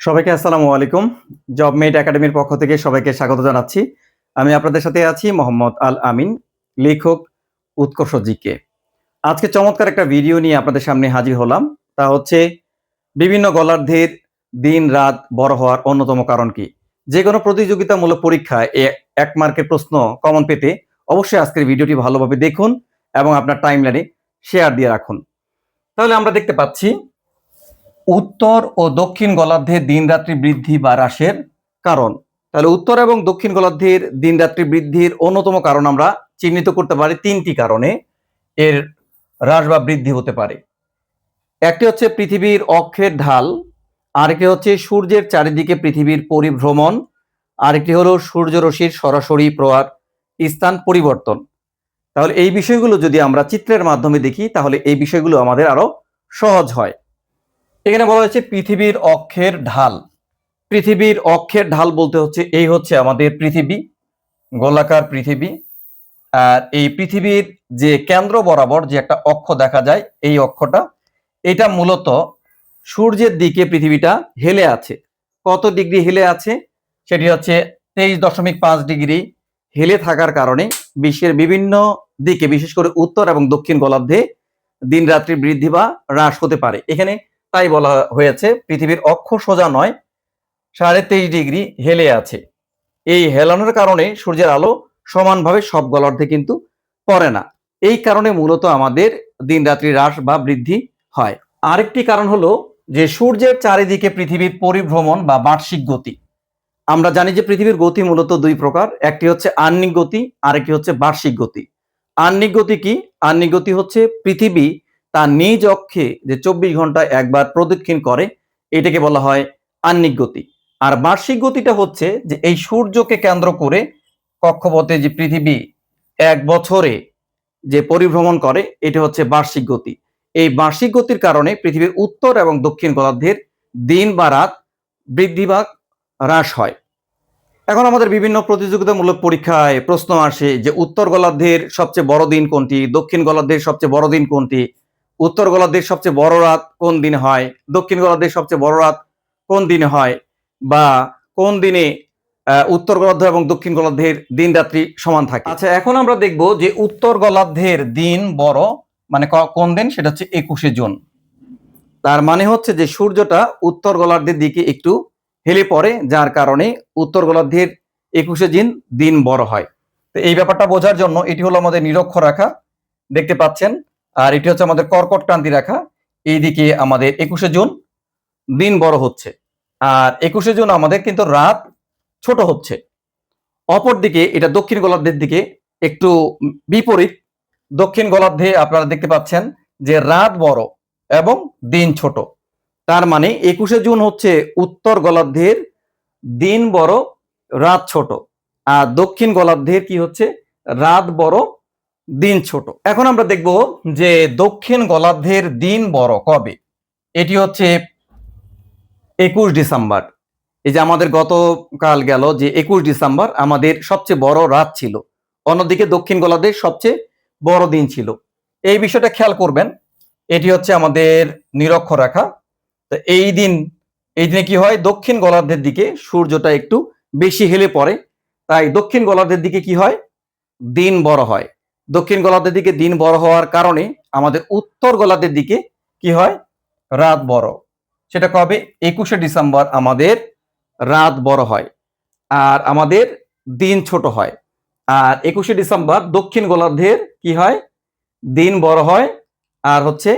সবাইকে আসসালামু আলাইকুম। জবমেট একাডেমির পক্ষ থেকে সবাইকে স্বাগত জানাচ্ছি। আমি আপনাদের সাথে আছি মোহাম্মদ আল আমিন, লেখক উৎকর্ষ জিকে। আজকে চমৎকার একটা ভিডিও নিয়ে আপনাদের সামনে হাজির হলাম। তা হচ্ছে বিভিন্ন গলার্ধের দিন রাত বড় হওয়ার অন্যতম কারণ কি। যে কোনো প্রতিযোগিতামূলক পরীক্ষায় এক মার্কের প্রশ্ন কমন পেতে অবশ্যই আজকের ভিডিওটি ভালোভাবে দেখুন এবং আপনার টাইমলাইনে শেয়ার দিয়ে রাখুন। তাহলে আমরা দেখতে পাচ্ছি উত্তর ও দক্ষিণ গোলার্ধের দিনরাত্রি বৃদ্ধি বা হ্রাসের কারণ। তাহলে উত্তর এবং দক্ষিণ গোলার্ধের দিনরাত্রি বৃদ্ধির অন্যতম কারণ আমরা চিহ্নিত করতে পারি তিনটি কারণে এর হ্রাস বা বৃদ্ধি হতে পারে। একটি হচ্ছে পৃথিবীর অক্ষের ঢাল, আরেকটি হচ্ছে সূর্যের চারিদিকে পৃথিবীর পরিভ্রমণ, আরেকটি হলো সূর্যরশ্মির সরাসরি প্রভাব স্থান পরিবর্তন। তাহলে এই বিষয়গুলো যদি আমরা চিত্রের মাধ্যমে দেখি তাহলে এই বিষয়গুলো আমাদের আরো সহজ হয়। এখানে বলা হয়েছে পৃথিবীর অক্ষের ঢাল। পৃথিবীর অক্ষের ঢাল বলতে হচ্ছে এই হচ্ছে আমাদের পৃথিবী, গোলাকার পৃথিবী। আর এই পৃথিবীর যে কেন্দ্র বরাবর যে একটা অক্ষ দেখা যায়, এই অক্ষটা এটা মূলত সূর্যের দিকে পৃথিবীটা হেলে আছে। কত ডিগ্রি হেলে আছে? সেটি হচ্ছে 23.5 ডিগ্রি হেলে থাকার কারণে বিশ্বের বিভিন্ন দিকে, বিশেষ করে উত্তর এবং দক্ষিণ গোলার্ধে দিন রাত্রি বৃদ্ধি বা হ্রাস হতে পারে। এখানে তাই বলা হয়েছে পৃথিবীর অক্ষ সোজা নয়, 23.5 ডিগ্রি হেলে আছে। এই হেলানোর কারণে সূর্যের আলো সমানভাবে সব গোলার্ধে কিন্তু পড়ে না। এই কারণে মূলত আমাদের দিন রাত্রি হ্রাস বা বৃদ্ধি হয়। আরেকটি কারণ হলো যে সূর্যের চারিদিকে পৃথিবীর পরিভ্রমণ বা বার্ষিক গতি। আমরা জানি যে পৃথিবীর গতি মূলত দুই প্রকার, একটি হচ্ছে আহ্নিক গতি, আরেকটি হচ্ছে বার্ষিক গতি। আহ্নিক গতি কি? আহ্নিক গতি হচ্ছে পৃথিবী তার নিজ অক্ষে যে 24 ঘন্টায় একবার প্রদক্ষিণ করে, এটাকে বলা হয় আহ্নিক গতি। আর বার্ষিক গতিটা হচ্ছে যে এই সূর্যকে কেন্দ্র করে কক্ষপথে যে পৃথিবী এক বছরে যে পরিভ্রমণ করে, এটা হচ্ছে বার্ষিক গতি। এই বার্ষিক গতির কারণে পৃথিবীর উত্তর এবং দক্ষিণ গোলার্ধের দিন বা রাত বৃদ্ধি বা হ্রাস হয়। এখন আমাদের বিভিন্ন প্রতিযোগিতামূলক পরীক্ষায় প্রশ্ন আসে যে উত্তর গোলার্ধের সবচেয়ে বড় দিন কোনটি, দক্ষিণ গোলার্ধের সবচেয়ে বড় দিন কোনটি, উত্তর গোলার্ধের সবচেয়ে বড় রাত কোন দিনে হয়, দক্ষিণ গোলার্ধের সবচেয়ে বড় রাত কোন দিনে হয়, বা কোন দিনে উত্তর গোলার্ধ এবং দক্ষিণ গোলার্ধের দিন রাত্রি সমান থাকে। আচ্ছা, এখন আমরা দেখব যে উত্তর গোলার্ধের দিন বড় মানে কোন দিন, সেটা হচ্ছে 21শে জুন। তার মানে হচ্ছে যে সূর্যটা উত্তর গোলার্ধের দিকে একটু হেলে পড়ে, যার কারণে উত্তর গোলার্ধের 21শে দিন বড় হয়। তো এই ব্যাপারটা বোঝার জন্য এটি হলো আমাদের নিরক্ষরেখা, দেখতে পাচ্ছেন, আর এটি হচ্ছে আমাদের কর্কট ক্রান্তি রেখা। এইদিকে আমাদের 21শে জুন দিন বড় হচ্ছে, আর 21শে জুন আমাদের কিন্তু রাত ছোট হচ্ছে। অপরদিকে এটা দক্ষিণ গোলার্ধের দিকে একটু বিপরীত। দক্ষিণ গোলার্ধে আপনারা দেখতে পাচ্ছেন যে রাত বড় এবং দিন ছোট। তার মানে 21শে জুন হচ্ছে উত্তর গোলার্ধের দিন বড়, রাত ছোট। আর দক্ষিণ গোলার্ধের কি হচ্ছে? রাত বড়, দিন ছোট। এখন আমরা দেখব যে দক্ষিণ গোলার্ধের দিন বড় কবে। এটি হচ্ছে 21 ডিসেম্বর। এই যে আমাদের গতকাল গেল যে 21 ডিসেম্বর আমাদের সবচেয়ে বড় রাত ছিল, অন্যদিকে দক্ষিণ গোলার্ধের সবচেয়ে বড় দিন ছিল। এই বিষয়টা খেয়াল করবেন। এটি হচ্ছে আমাদের নিরক্ষরেখা। তো এই দিনে কি হয়? দক্ষিণ গোলার্ধের দিকে সূর্যটা একটু বেশি হেলে পড়ে, তাই দক্ষিণ গোলার্ধের দিকে কি হয়? দিন বড় হয়। দক্ষিণ গোলার্ধের দিকে দিন বড় হওয়ার কারণে আমাদের উত্তর গোলার্ধের দিকে কি হয়? রাত বড়। সেটা কবে? 21শে ডিসেম্বর আমাদের রাত বড় হয় আর আমাদের দিন ছোট হয়। আর 21শে ডিসেম্বর দক্ষিণ গোলার্ধের কি হয়? দিন বড় হয় আর হচ্ছে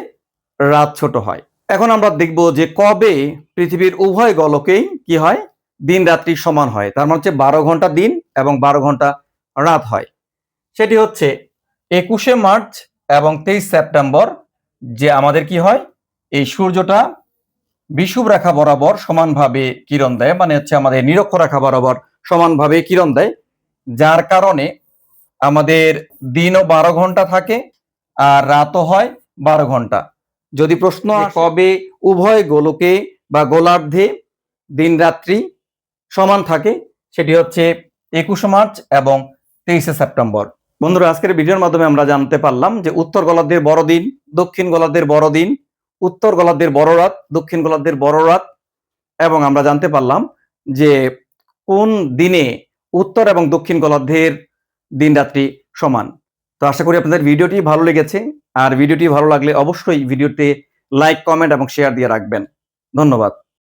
রাত ছোট হয়। এখন আমরা দেখব যে কবে পৃথিবীর উভয় গোলকেই কি হয়? দিন রাত্রি সমান হয়। তার মানে হচ্ছে 12 ঘন্টা দিন এবং 12 ঘন্টা রাত হয়। সেটি হচ্ছে 21শে মার্চ এবং 23 সেপ্টেম্বর, যে আমাদের কি হয়? এই সূর্যটা বিষুব রেখা বরাবর সমানভাবে কিরণ দেয়, মানে হচ্ছে আমাদের নিরক্ষরেখা বরাবর সমানভাবে কিরণ দেয়, যার কারণে আমাদের দিনও 12 ঘন্টা থাকে আর রাতও হয় 12 ঘন্টা। যদি প্রশ্ন কবে উভয় গোলকে বা গোলার্ধে দিন রাত্রি সমান থাকে, সেটি হচ্ছে 21শে মার্চ এবং 23শে সেপ্টেম্বর। বন্ধুরা, আজকের ভিডিওর মাধ্যমে আমরা জানতে পারলাম যে উত্তর গোলার্ধের বড় দিন, দক্ষিণ গোলার্ধের বড় দিন, উত্তর গোলার্ধের বড় রাত, দক্ষিণ গোলার্ধের বড় রাত, এবং আমরা জানতে পারলাম যে কোন দিনে উত্তর এবং দক্ষিণ গোলার্ধের দিন রাত্রি সমান। তো আশা করি আপনাদের ভিডিওটি ভালো লেগেছে। আর ভিডিওটি ভালো লাগলে অবশ্যই ভিডিওতে লাইক, কমেন্ট এবং শেয়ার দিয়ে রাখবেন। ধন্যবাদ।